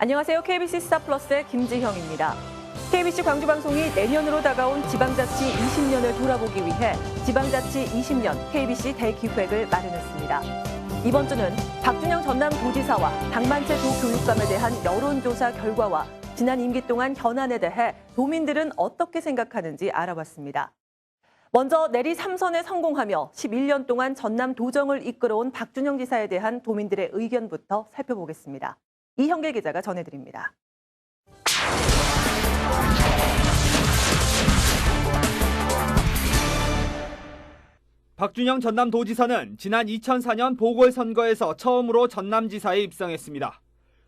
안녕하세요. KBC 스타플러스의 김지형입니다. KBC 광주방송이 내년으로 다가온 지방자치 20년을 돌아보기 위해 지방자치 20년 KBC 대기획을 마련했습니다. 이번 주는 박준영 전남도지사와 박만채 도교육감에 대한 여론조사 결과와 지난 임기 동안 현안에 대해 도민들은 어떻게 생각하는지 알아봤습니다. 먼저 내리 3선에 성공하며 11년 동안 전남도정을 이끌어온 박준영 지사에 대한 도민들의 의견부터 살펴보겠습니다. 이형길 기자가 전해드립니다. 박준영 전남도지사는 지난 2004년 보궐선거에서 처음으로 전남지사에 입성했습니다.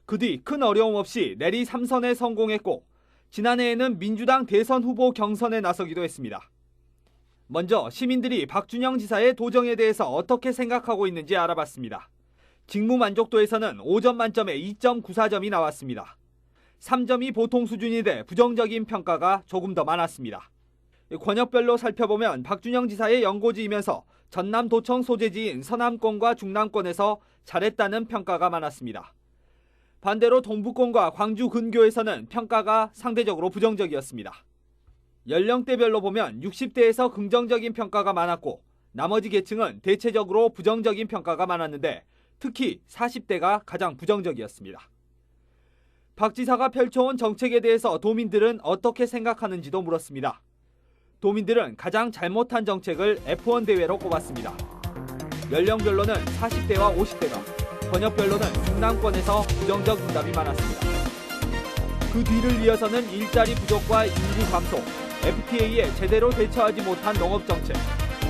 그 뒤 큰 어려움 없이 내리 3선에 성공했고 지난해에는 민주당 대선 후보 경선에 나서기도 했습니다. 먼저 시민들이 박준영 지사의 도정에 대해서 어떻게 생각하고 있는지 알아봤습니다. 직무 만족도에서는 5점 만점에 2.94점이 나왔습니다. 3점이 보통 수준인데 부정적인 평가가 조금 더 많았습니다. 권역별로 살펴보면 박준영 지사의 연고지이면서 전남도청 소재지인 서남권과 중남권에서 잘했다는 평가가 많았습니다. 반대로 동북권과 광주 근교에서는 평가가 상대적으로 부정적이었습니다. 연령대별로 보면 60대에서 긍정적인 평가가 많았고 나머지 계층은 대체적으로 부정적인 평가가 많았는데 특히 40대가 가장 부정적이었습니다. 박 지사가 펼쳐온 정책에 대해서 도민들은 어떻게 생각하는지도 물었습니다. 도민들은 가장 잘못한 정책을 F1 대회로 꼽았습니다. 연령별로는 40대와 50대가, 권역별로는 중남권에서 부정적 응답이 많았습니다. 그 뒤를 이어서는 일자리 부족과 인구 감소, FTA에 제대로 대처하지 못한 농업 정책,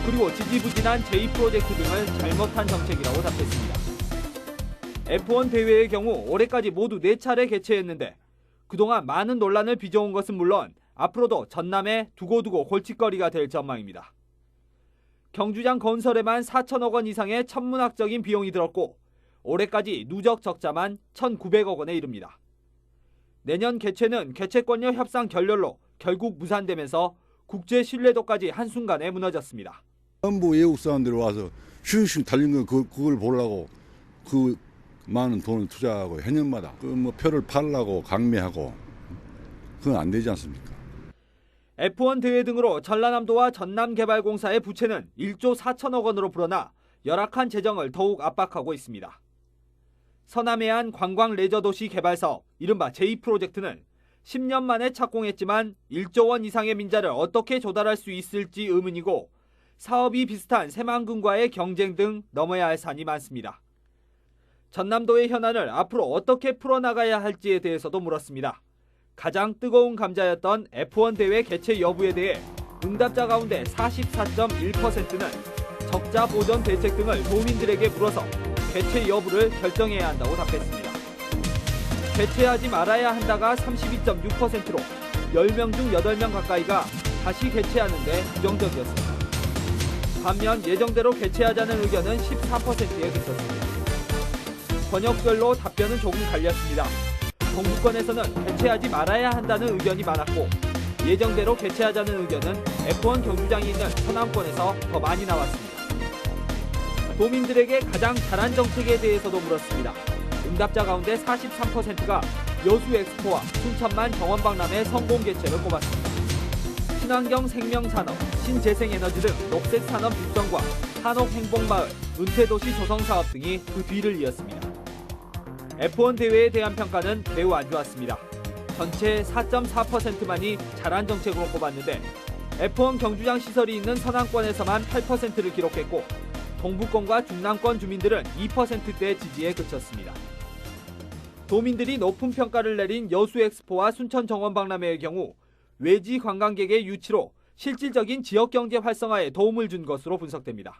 그리고 지지부진한 제2프로젝트 등을 잘못한 정책이라고 답했습니다. F1 대회의 경우 올해까지 모두 4차례 개최했는데 그동안 많은 논란을 빚어온 것은 물론 앞으로도 전남에 두고두고 골칫거리가 될 전망입니다. 경주장 건설에만 4천억 원 이상의 천문학적인 비용이 들었고 올해까지 누적 적자만 1,900억 원에 이릅니다. 내년 개최는 개최권료 협상 결렬로 결국 무산되면서 국제 신뢰도까지 한순간에 무너졌습니다. 전부 외국 사람들이 와서 슝슝 달린 거 그걸 보려고 그 많은 돈을 투자하고 해년마다 뭐 표를 팔라고 강매하고 그건 안 되지 않습니까? F1 대회 등으로 전라남도와 전남개발공사의 부채는 1조 4천억 원으로 불어나 열악한 재정을 더욱 압박하고 있습니다. 서남해안 관광 레저도시 개발사업, 이른바 제2프로젝트는 10년 만에 착공했지만 1조 원 이상의 민자를 어떻게 조달할 수 있을지 의문이고 사업이 비슷한 새만금과의 경쟁 등 넘어야 할 산이 많습니다. 전남도의 현안을 앞으로 어떻게 풀어나가야 할지에 대해서도 물었습니다. 가장 뜨거운 감자였던 F1 대회 개최 여부에 대해 응답자 가운데 44.1%는 적자 보전 대책 등을 도민들에게 물어서 개최 여부를 결정해야 한다고 답했습니다. 개최하지 말아야 한다가 32.6%로 10명 중 8명 가까이가 다시 개최하는데 부정적이었습니다. 반면 예정대로 개최하자는 의견은 14%에 그쳤습니다. 권역별로 답변은 조금 갈렸습니다. 동부권에서는 개최하지 말아야 한다는 의견이 많았고 예정대로 개최하자는 의견은 F1 경주장이 있는 서남권에서 더 많이 나왔습니다. 도민들에게 가장 잘한 정책에 대해서도 물었습니다. 응답자 가운데 43%가 여수 엑스포와 순천만 정원박람회 성공 개최를 꼽았습니다. 친환경 생명산업, 신재생에너지 등 녹색산업 육성과 한옥행복마을, 은퇴도시 조성사업 등이 그 뒤를 이었습니다. F1 대회에 대한 평가는 매우 안 좋았습니다. 전체 4.4%만이 잘한 정책으로 꼽았는데 F1 경주장 시설이 있는 서남권에서만 8%를 기록했고 동부권과 중남권 주민들은 2%대 지지에 그쳤습니다. 도민들이 높은 평가를 내린 여수 엑스포와 순천 정원박람회의 경우 외지 관광객의 유치로 실질적인 지역경제 활성화에 도움을 준 것으로 분석됩니다.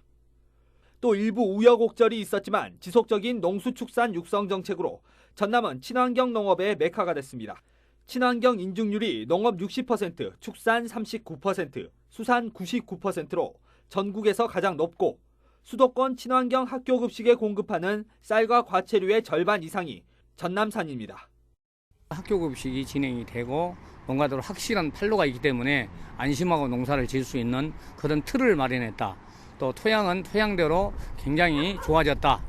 또 일부 우여곡절이 있었지만 지속적인 농수축산 육성 정책으로 전남은 친환경 농업의 메카가 됐습니다. 친환경 인증률이 농업 60%, 축산 39%, 수산 99%로 전국에서 가장 높고 수도권 친환경 학교급식에 공급하는 쌀과 과채류의 절반 이상이 전남산입니다. 학교급식이 진행이 되고 농가들 확실한 판로가 있기 때문에 안심하고 농사를 지을 수 있는 그런 틀을 마련했다. 또 토양은 토양대로 굉장히 좋아졌다.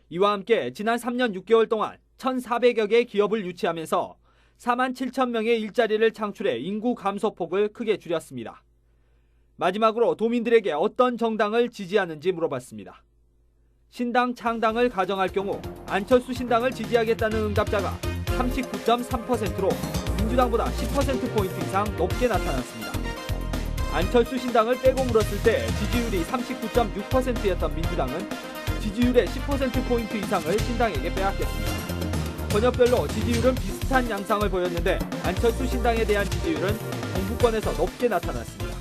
이와 함께 지난 3년 6개월 동안 1,400여 개의 기업을 유치하면서 4만 7천 명의 일자리를 창출해 인구 감소폭을 크게 줄였습니다. 마지막으로 도민들에게 어떤 정당을 지지하는지 물어봤습니다. 신당 창당을 가정할 경우 안철수 신당을 지지하겠다는 응답자가 39.3%로 민주당보다 10%포인트 이상 높게 나타났습니다. 안철수 신당을 빼고 물었을 때 지지율이 39.6%였던 민주당은 지지율의 10%포인트 이상을 신당에게 빼앗겼습니다. 번역별로 지지율은 비슷한 양상을 보였는데 안철수 신당에 대한 지지율은 동부권에서 높게 나타났습니다.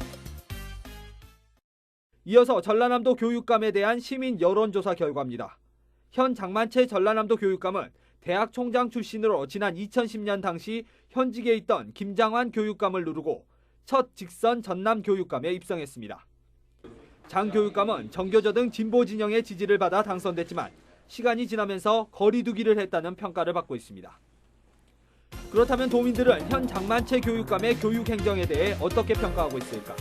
이어서 전라남도 교육감에 대한 시민 여론조사 결과입니다. 현 장만채 전라남도 교육감은 대학 총장 출신으로 지난 2010년 당시 현직에 있던 김장환 교육감을 누르고 첫 직선 전남 교육감에 입성했습니다. 장 교육감은 정교조 등 진보 진영의 지지를 받아 당선됐지만 시간이 지나면서 거리두기를 했다는 평가를 받고 있습니다. 그렇다면 도민들은 현 장만채 교육감의 교육 행정에 대해 어떻게 평가하고 있을까?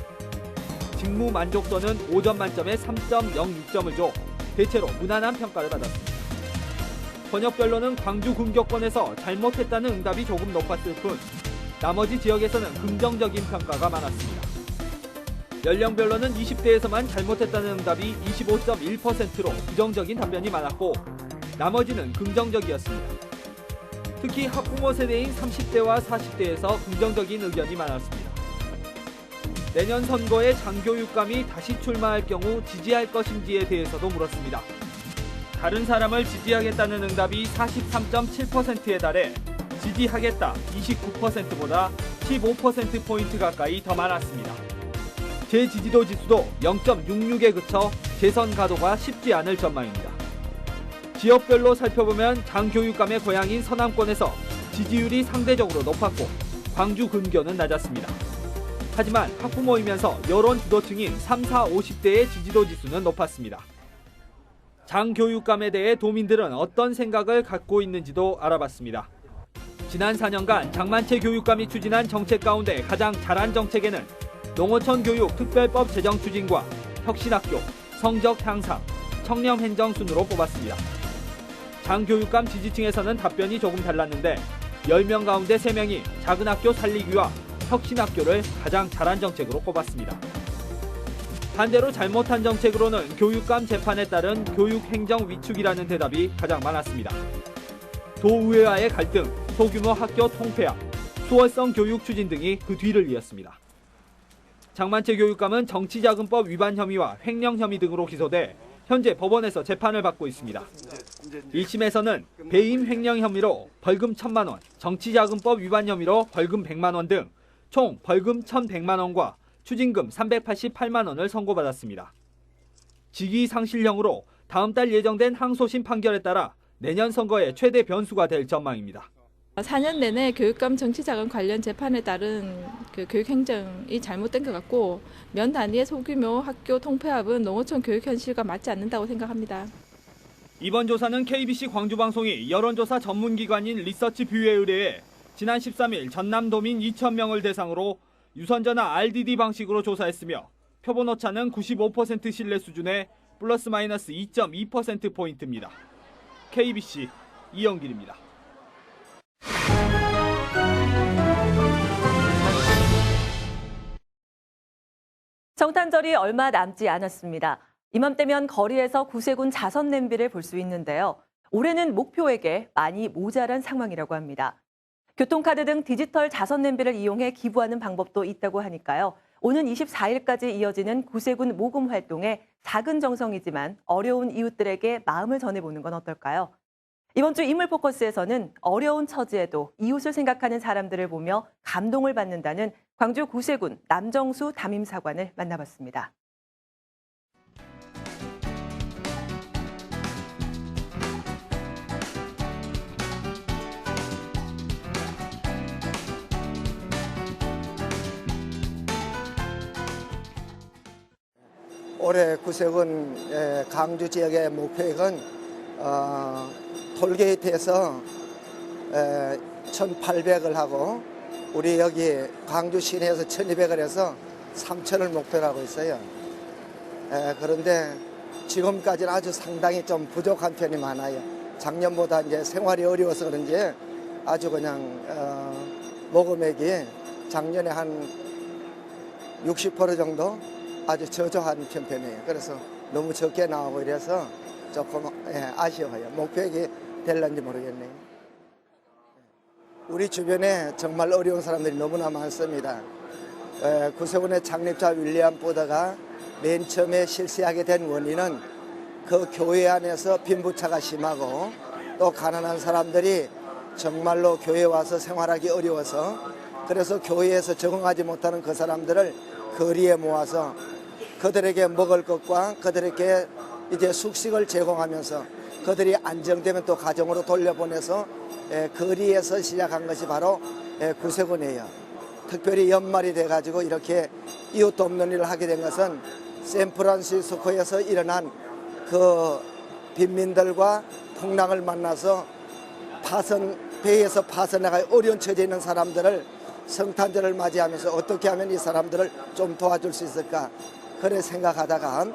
직무 만족도는 5점 만점에 3.06점을 줘 대체로 무난한 평가를 받았습니다. 번역별로는 광주 군교권에서 잘못했다는 응답이 조금 높았을 뿐 나머지 지역에서는 긍정적인 평가가 많았습니다. 연령별로는 20대에서만 잘못했다는 응답이 25.1%로 부정적인 답변이 많았고 나머지는 긍정적이었습니다. 특히 학부모 세대인 30대와 40대에서 긍정적인 의견이 많았습니다. 내년 선거에 장교육감이 다시 출마할 경우 지지할 것인지에 대해서도 물었습니다. 다른 사람을 지지하겠다는 응답이 43.7%에 달해 지지하겠다 29%보다 15%포인트 가까이 더 많았습니다. 제 지지도 지수도 0.66에 그쳐 재선 가도가 쉽지 않을 전망입니다. 지역별로 살펴보면 장 교육감의 고향인 서남권에서 지지율이 상대적으로 높았고 광주 근교는 낮았습니다. 하지만 학부모이면서 여론 주도층인 3, 4, 50대의 지지도 지수는 높았습니다. 장 교육감에 대해 도민들은 어떤 생각을 갖고 있는지도 알아봤습니다. 지난 4년간 장만채 교육감이 추진한 정책 가운데 가장 잘한 정책에는 농어촌 교육 특별법 제정 추진과 혁신학교, 성적 향상, 청렴 행정 순으로 뽑았습니다. 장 교육감 지지층에서는 답변이 조금 달랐는데 10명 가운데 3명이 작은 학교 살리기와 혁신학교를 가장 잘한 정책으로 꼽았습니다. 반대로 잘못한 정책으로는 교육감 재판에 따른 교육행정 위축이라는 대답이 가장 많았습니다. 도의회와의 갈등, 소규모 학교 통폐합, 수월성 교육 추진 등이 그 뒤를 이었습니다. 장만채 교육감은 정치자금법 위반 혐의와 횡령 혐의 등으로 기소돼 현재 법원에서 재판을 받고 있습니다. 1심에서는 배임 횡령 혐의로 벌금 1,000만 원, 정치자금법 위반 혐의로 벌금 100만 원 등 총 벌금 1,100만 원과 추징금 388만 원을 선고받았습니다. 직위상실형으로 다음 달 예정된 항소심 판결에 따라 내년 선거의 최대 변수가 될 전망입니다. 4년 내내 교육감 정치자금 관련 재판에 따른 교육 행정이 잘못된 것 같고 면 단위의 소규모 학교 통폐합은 농어촌 교육 현실과 맞지 않는다고 생각합니다. 이번 조사는 KBC 광주방송이 여론조사 전문기관인 리서치뷰에 의뢰해 지난 13일 전남도민 2,000명을 대상으로 유선전화 RDD 방식으로 조사했으며 표본 오차는 95% 신뢰 수준의 플러스 마이너스 2.2%포인트입니다. KBC 이영길입니다. 정탄절이 얼마 남지 않았습니다. 이맘때면 거리에서 구세군 자선 냄비를 볼 수 있는데요. 올해는 목표액에 많이 모자란 상황이라고 합니다. 교통카드 등 디지털 자선 냄비를 이용해 기부하는 방법도 있다고 하니까요. 오는 24일까지 이어지는 구세군 모금 활동에 작은 정성이지만 어려운 이웃들에게 마음을 전해보는 건 어떨까요? 이번 주 인물 포커스에서는 어려운 처지에도 이웃을 생각하는 사람들을 보며 감동을 받는다는 광주 구세군 남정수 담임사관을 만나봤습니다. 올해 구세군 강주 지역의 목표액은 톨게이트에서 1,800을 하고 우리 여기 광주 시내에서 1,200을 해서 3,000을 목표로 하고 있어요. 그런데 지금까지는 아주 상당히 좀 부족한 편이 많아요. 작년보다 이제 생활이 어려워서 그런지 아주 그냥 모금액이 작년에 한 60% 정도 아주 저조한 편이에요. 그래서 너무 적게 나오고 이래서 조금 아쉬워요. 목표액이 될런지 모르겠네요. 우리 주변에 정말 어려운 사람들이 너무나 많습니다. 구세군의 창립자 윌리엄 포더가 맨 처음에 실시하게 된 원인은 그 교회 안에서 빈부차가 심하고 또 가난한 사람들이 정말로 교회에 와서 생활하기 어려워서 그래서 교회에서 적응하지 못하는 그 사람들을 거리에 모아서 그들에게 먹을 것과 그들에게 이제 숙식을 제공하면서 그들이 안정되면 또 가정으로 돌려보내서 거리에서 시작한 것이 바로 구세군이에요. 특별히 연말이 돼가지고 이렇게 이웃 돕는 일을 하게 된 것은 샌프란시스코에서 일어난 그 빈민들과 풍랑을 만나서 배에서 파선나가 어려운 처지에 있는 사람들을 성탄절을 맞이하면서 어떻게 하면 이 사람들을 좀 도와줄 수 있을까 그래 생각하다가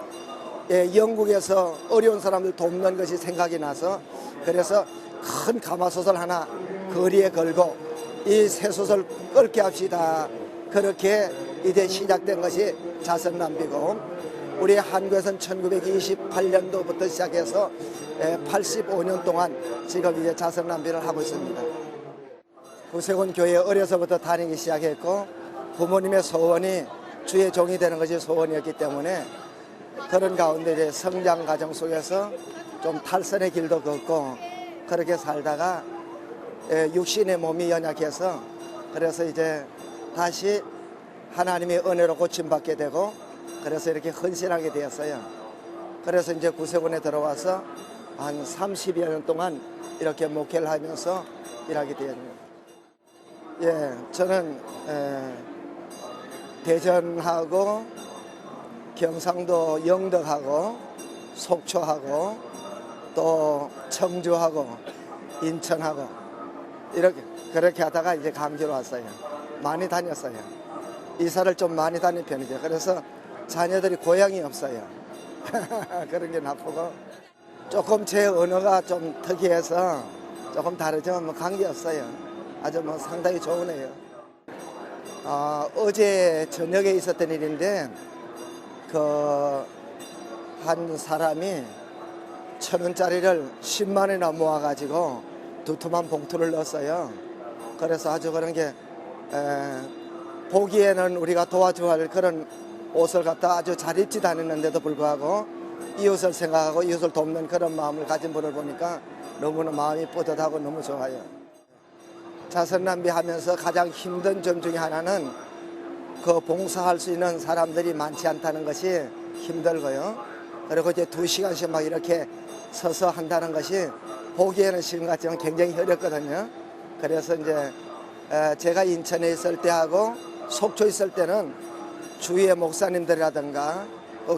영국에서 어려운 사람들 돕는 것이 생각이 나서 그래서 큰 가마솥을 하나 거리에 걸고 이 쇠솥을 끓게 합시다. 그렇게 이제 시작된 것이 자선남비고 우리 한국에서는 1928년도부터 시작해서 85년 동안 지금 이제 자선남비를 하고 있습니다. 구세군 교회에 어려서부터 다니기 시작했고 부모님의 소원이 주의 종이 되는 것이 소원이었기 때문에 그런 가운데 이제 성장 과정 속에서 좀 탈선의 길도 걷고 그렇게 살다가 육신의 몸이 연약해서 그래서 이제 다시 하나님의 은혜로 고침받게 되고 그래서 이렇게 헌신하게 되었어요. 그래서 이제 구세군에 들어와서 한 30여 년 동안 이렇게 목회를 하면서 일하게 되었습니다. 예, 저는 대전하고 경상도 영덕하고 속초하고 또 청주하고 인천하고 이렇게 그렇게 하다가 이제 강주로 왔어요. 많이 다녔어요. 이사를 좀 많이 다닌 편이죠. 그래서 자녀들이 고향이 없어요. 그런 게 나쁘고 조금 제 언어가 좀 특이해서 조금 다르지만 뭐 관계없어요. 아주 뭐 상당히 좋으네요. 어제 저녁에 있었던 일인데 한 사람이 1,000원짜리를 10만 원이나 모아가지고 두툼한 봉투를 넣었어요. 그래서 아주 그런 게 보기에는 우리가 도와줘야 할 그런 옷을 갖다 아주 잘 입지 않았는데도 불구하고 이웃을 생각하고 이웃을 돕는 그런 마음을 가진 분을 보니까 너무나 마음이 뿌듯하고 너무 좋아요. 자선남비 하면서 가장 힘든 점 중에 하나는 그 봉사할 수 있는 사람들이 많지 않다는 것이 힘들고요. 그리고 이제 2시간씩 막 이렇게 서서 한다는 것이 보기에는 쉬운 것 같지만 굉장히 어렵거든요. 그래서 이제 제가 인천에 있을 때하고 속초 있을 때는 주위의 목사님들이라든가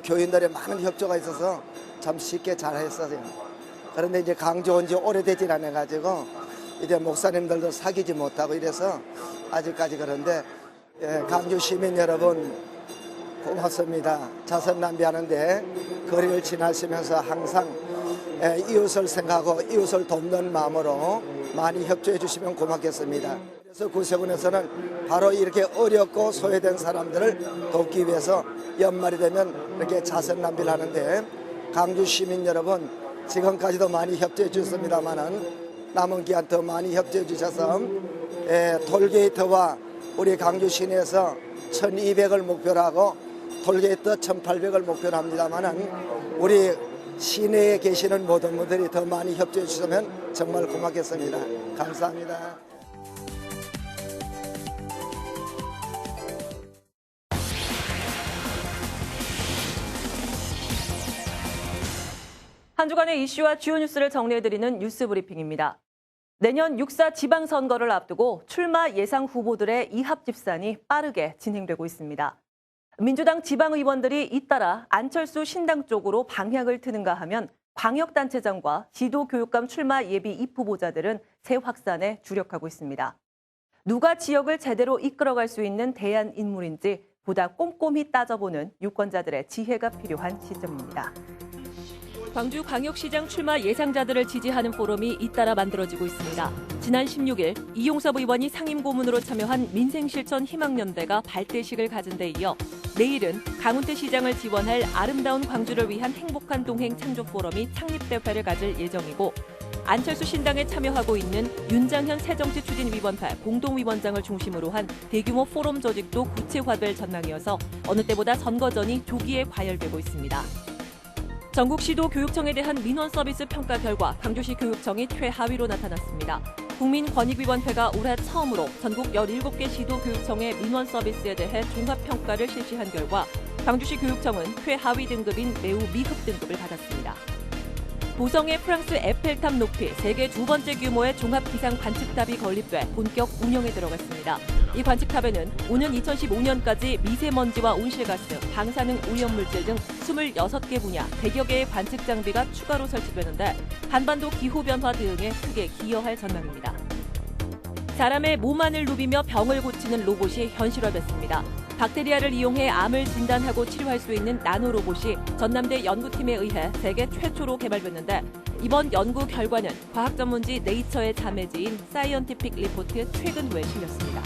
교인들의 많은 협조가 있어서 참 쉽게 잘 했어요. 그런데 이제 강주 온 지 오래되질 않아가지고 이제 목사님들도 사귀지 못하고 이래서 아직까지 그런데 강주 시민 여러분 고맙습니다. 자선남비 하는데 거리를 지나시면서 항상 이웃을 생각하고 이웃을 돕는 마음으로 많이 협조해 주시면 고맙겠습니다. 그래서 구세군에서는 바로 이렇게 어렵고 소외된 사람들을 돕기 위해서 연말이 되면 이렇게 자선남비를 하는데 강주 시민 여러분 지금까지도 많이 협조해 주셨습니다만은 남은 기간 더 많이 협조해 주셔서 톨게이트와 우리 강주 시내에서 1,200을 목표로 하고 톨게이트 1,800을 목표로 합니다만은 우리 시내에 계시는 모든 분들이 더 많이 협조해 주시면 정말 고맙겠습니다. 감사합니다. 한 주간의 이슈와 주요 뉴스를 정리해드리는 뉴스 브리핑입니다. 내년 6.4 지방선거를 앞두고 출마 예상 후보들의 이합집산이 빠르게 진행되고 있습니다. 민주당 지방의원들이 잇따라 안철수 신당 쪽으로 방향을 트는가 하면 광역단체장과 지도교육감 출마 예비 입후보자들은 새 확산에 주력하고 있습니다. 누가 지역을 제대로 이끌어갈 수 있는 대안 인물인지 보다 꼼꼼히 따져보는 유권자들의 지혜가 필요한 시점입니다. 광주광역시장 출마 예상자들을 지지하는 포럼이 잇따라 만들어지고 있습니다. 지난 16일 이용섭 의원이 상임고문으로 참여한 민생실천 희망연대가 발대식을 가진 데 이어 내일은 강훈태 시장을 지원할 아름다운 광주를 위한 행복한 동행 창조 포럼이 창립대회를 가질 예정이고 안철수 신당에 참여하고 있는 윤장현 새정치추진위원회 공동위원장을 중심으로 한 대규모 포럼 조직도 구체화될 전망이어서 어느 때보다 선거 전이 조기에 과열되고 있습니다. 전국시도 교육청에 대한 민원 서비스 평가 결과 광주시 교육청이 최하위로 나타났습니다. 국민권익위원회가 올해 처음으로 전국 17개 시도 교육청의 민원 서비스에 대해 종합평가를 실시한 결과 광주시 교육청은 최하위 등급인 매우 미흡 등급을 받았습니다. 도성의 프랑스 에펠탑 높이 세계 두 번째 규모의 종합 기상 관측탑이 건립돼 본격 운영에 들어갔습니다. 이 관측탑에는 오는 2015년까지 미세먼지와 온실가스, 방사능 오염물질 등 26개 분야 100여 개의 관측 장비가 추가로 설치되는데 한반도 기후변화 대응에 크게 기여할 전망입니다. 사람의 몸 안을 누비며 병을 고치는 로봇이 현실화됐습니다. 박테리아를 이용해 암을 진단하고 치료할 수 있는 나노로봇이 전남대 연구팀에 의해 세계 최초로 개발됐는데 이번 연구 결과는 과학 전문지 네이처의 자매지인 사이언티픽 리포트 최근호에 실렸습니다.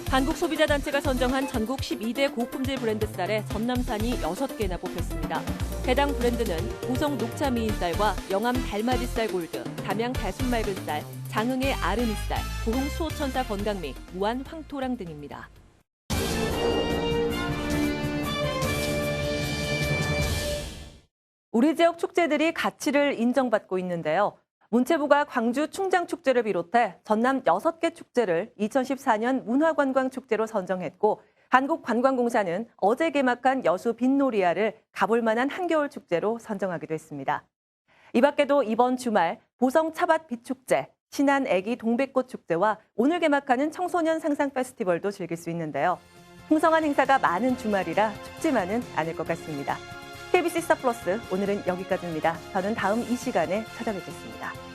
한국소비자단체가 선정한 전국 12대 고품질 브랜드 쌀에 전남산이 6개나 뽑혔습니다. 해당 브랜드는 고성 녹차 미인쌀과 영암 달맞이쌀 골드, 담양 달순 맑은 쌀, 장흥의 아르미쌀, 고흥 수호천사 건강미, 무안 황토랑 등입니다. 우리 지역 축제들이 가치를 인정받고 있는데요. 문체부가 광주 충장축제를 비롯해 전남 6개 축제를 2014년 문화관광축제로 선정했고 한국관광공사는 어제 개막한 여수 빈놀이야를 가볼 만한 한겨울 축제로 선정하기도 했습니다. 이 밖에도 이번 주말 보성 차밭 빛축제, 신안 애기 동백꽃 축제와 오늘 개막하는 청소년 상상 페스티벌도 즐길 수 있는데요. 풍성한 행사가 많은 주말이라 춥지만은 않을 것 같습니다. KBC 스타플러스 오늘은 여기까지입니다. 저는 다음 이 시간에 찾아뵙겠습니다.